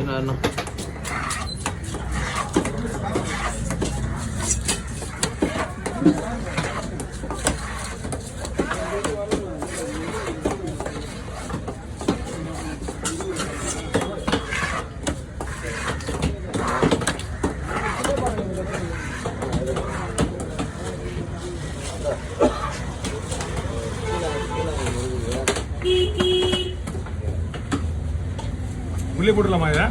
என்ன உள்ளே போட்டுடலாமா இதை?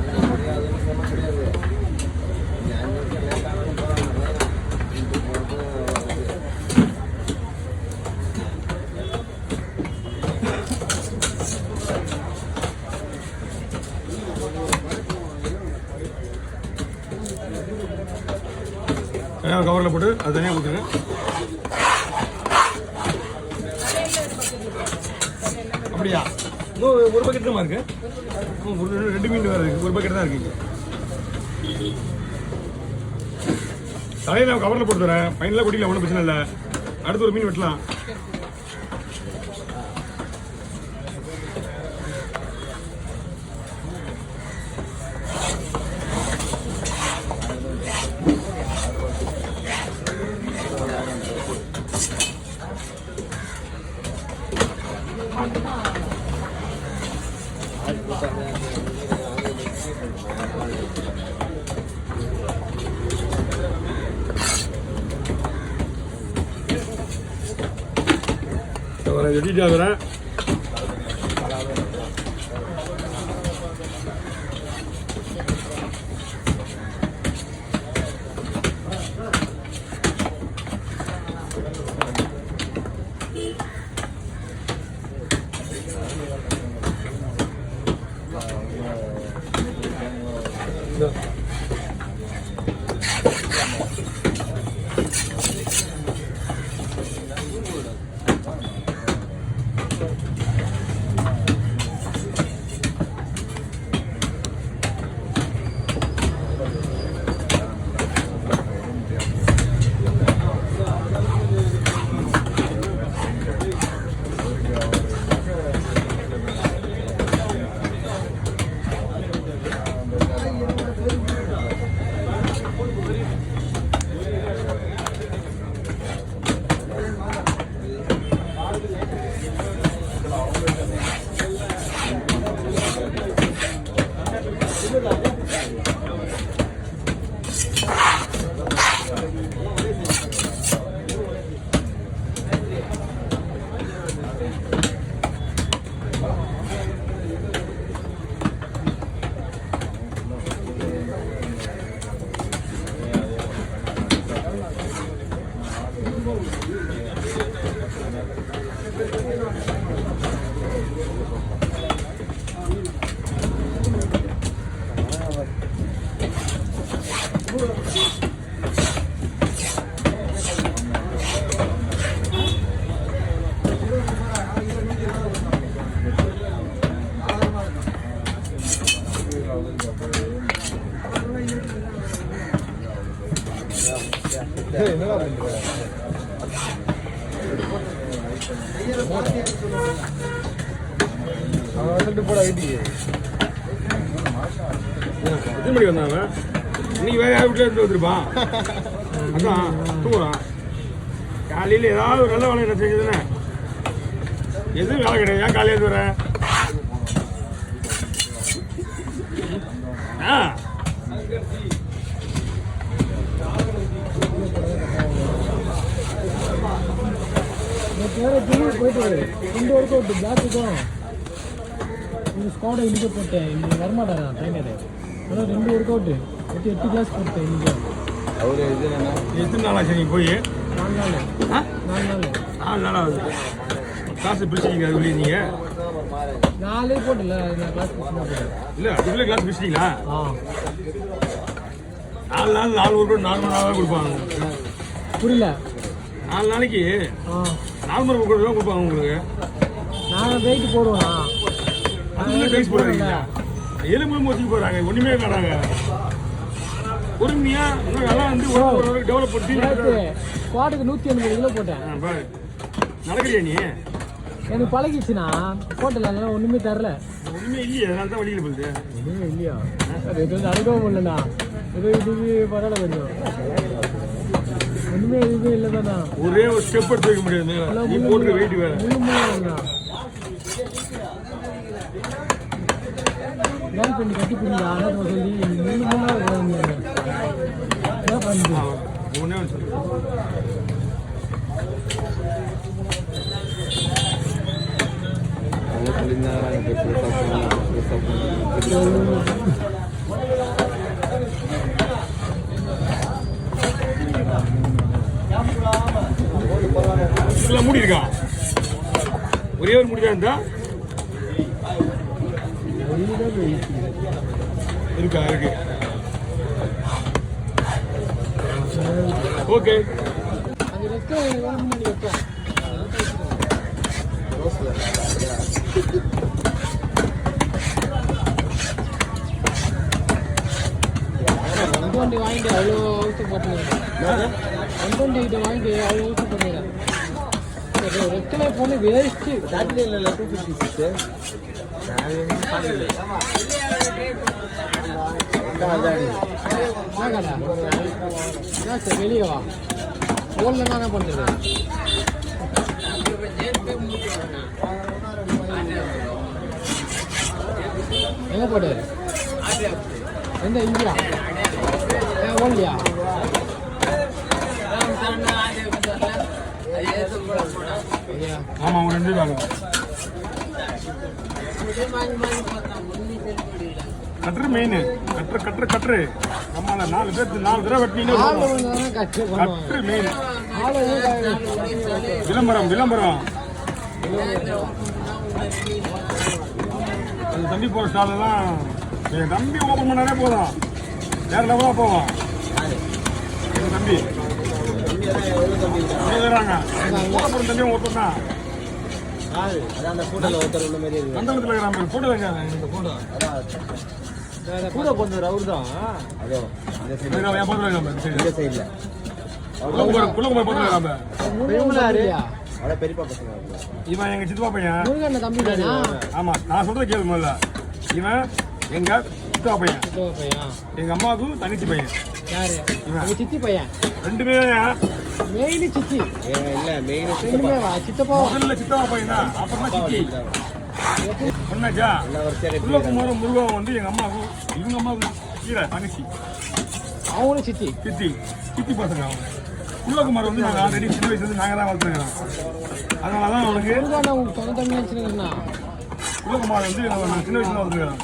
கவரில் போட்டு அது தனியாக கொடுத்துருங்க. அப்படியா? இன்னும் ஒரு பக்கெட் தான் இருக்கு. ரெண்டு மீன் வேறு இருக்குது, ஒரு பக்கெட் தான் இருக்குங்க. தலையை நான் கவரில் போட்டு தரேன். ஃபைனலாக கொட்டிக்கலாம், ஒன்றும் பிரச்சனை இல்லை. அடுத்து ஒரு மீன் வெட்டலாம். வெட்டிட்டு வரேன். எத்தனை மணிக்கு வந்தாங்க? இன்னைக்கு வேற யார் வீட்டில் எடுத்து வந்துருப்பான். அதான் தூங்குறான். காலையில் ஏதாவது ஒரு நல்ல வேலை என்ன செஞ்சதுன்னு எதுவும் வேலை கிடையாது. ஏன் காலையில் வர போயிட்டு ரெண்டு ஒர்க் அவுட் பிளாக்குக்கும் இந்த ஸ்குவாடை இன்னைக்கு போட்டேன். இன்னைக்கு வரமாட்டாரா ட்ரைனர்? ஆனால் ரெண்டு ஒர்க் அவுட்டு 8 கிளாஸ் போட்டேன் இன்னைக்கு. அவர் இது எத்தனை நாளாக சரி போய் 4 நாள் 4 நாள் ஆகுது. கிளாஸ் பிடிச்சிங்க அது வெளியே நீங்கள் 4 போட்டில்ல கிளாஸ் போட்டேன். இல்லை அதுக்குள்ளே கிளாஸ் பிடிச்சிங்களா? 4 நாள் 4 ஒர்க் அவுட் 4 மணி நேரம் கொடுப்பாங்க. புரியல? 4 நாளைக்கு 4 மணி ஒர்க் அவுட் தான் கொடுப்பாங்க உங்களுக்கு. நாங்கள் வெயிட் போடுவோண்ணா. அதுக்குள்ளே டைஸ் போடுறீங்க. எலும்பு மோசி போடுறாங்க, ஒன்றுமே காடாங்க. பொறுமையாக இன்னும் நல்லா வந்து டெவலப் பண்ணி ஸ்குவாடுக்கு 180 கிலோ போட்டேன். நடக்கிறியா நீ? எனக்கு பழகிச்சுண்ணா ஹோட்டலில் ஒன்றுமே தரல. ஒன்றுமே இல்லையே, அதனால தான் வழியில் போகுது. ஒன்றுமே இல்லையா? அது எதுவும் நடக்கவும் இல்லைண்ணா. ஏதோ இதுக்கு பரவாயில்ல கொஞ்சம். ஒன்றுமே எதுவுமே இல்லை தானா. ஒரே ஒரு ஸ்டெப் எடுத்து வைக்க முடியாது. நீ போட்டுற வெயிட் வேறு. முள்ளு வேலை பண்ணி கட்டி பிடிங்க ஆனால் சொல்லி முள்ளாக என்ன பண்ணுது? ஒன்றே ஒன்று சொல்லு. மூடி இருக்கா? ஒரே ஒரு முடிதான் இருந்தா இருக்கா? இருக்கு. ஓகே. அது வைப்போம். வண்டி வாங்கிட்டு அவ்வளோ ஊற்று போட்டுருக்கேன். வண்டி கிட்ட வாங்கிட்டு அவ்வளோ ஊற்று போட்டுருக்கேன். ரெட்டில் போன வேஸ்ட்டு. சாட்டர்டே இல்லை 256. சரி வெளியே வா. ஃபோனில் தான் என்ன பண்ணுறது? எங்கே போட்டு எந்த இந்தியா ஓடலையா? ஆமாம், அவங்க 2 தாங்க. கட்டுரு மெயின். கட்டுரு நம்மள 4 தடவை வெட்டினீங்க. கட்டுரு மெயின். விளம்பரம் அது தம்பி போகிற ஸ்டாலெல்லாம் என் தம்பி ஓப்பன் பண்ணாலே போதும், வேற லெவலாக போவோம். எங்கள் தம்பி தராங்க. போகிற தம்பியும் ஒருத்தர் தான். மண்டலத்தில் இருக்கிறாங்க. போட்டோ வைக்காங்க. இந்த போட்டோ கூட கொஞ்சம் ரவுர் தான். அதோ என் போட்டோ வைக்காம இந்த சைடில் குள்ளகுமார் போட்டோ வைக்காம. அவ்வளோ பெரியப்பா பசங்க. இவன் எங்கள் சித்தப்பா பையன். முருகன் தம்பி தானா? ஆமாம், நான் சொல்கிறத கேள்வி முதல்ல. இவன் எங்கள் சித்தப்பா பையன். எங்கள் அம்மாவுக்கும் தங்கச்சி பையன். யாரு? இவன் சித்தி பையன். 2 பேரும் மெயின் சித்தி இல்லை மெயின் சித்தப்பா. முதல்ல சித்தப்பா பையன் தான், அப்புறம் தான் சித்தி. சொன்னாச்சா? குள்ளகுமாரும் முருகன் வந்து எங்கள் அம்மாவுக்கும் இவங்க அம்மாவுக்கும் கீழே தங்கச்சி. அவங்களும் சித்தி சித்தி பசங்க அவங்க. குள்ளகுமார் வந்து நாங்கள் ஆல்ரெடி சின்ன வயசுலேருந்து நாங்கள் தான் வளர்த்துருக்கிறோம். அதனால தான் அவனுக்கு முருகன் உங்களுக்கு சொந்த தம்பி நினச்சிருக்கேண்ணா. குள்ளகுமார் வந்து நாங்கள் சின்ன வயசுல வளர்த்துருக்கிறோம்.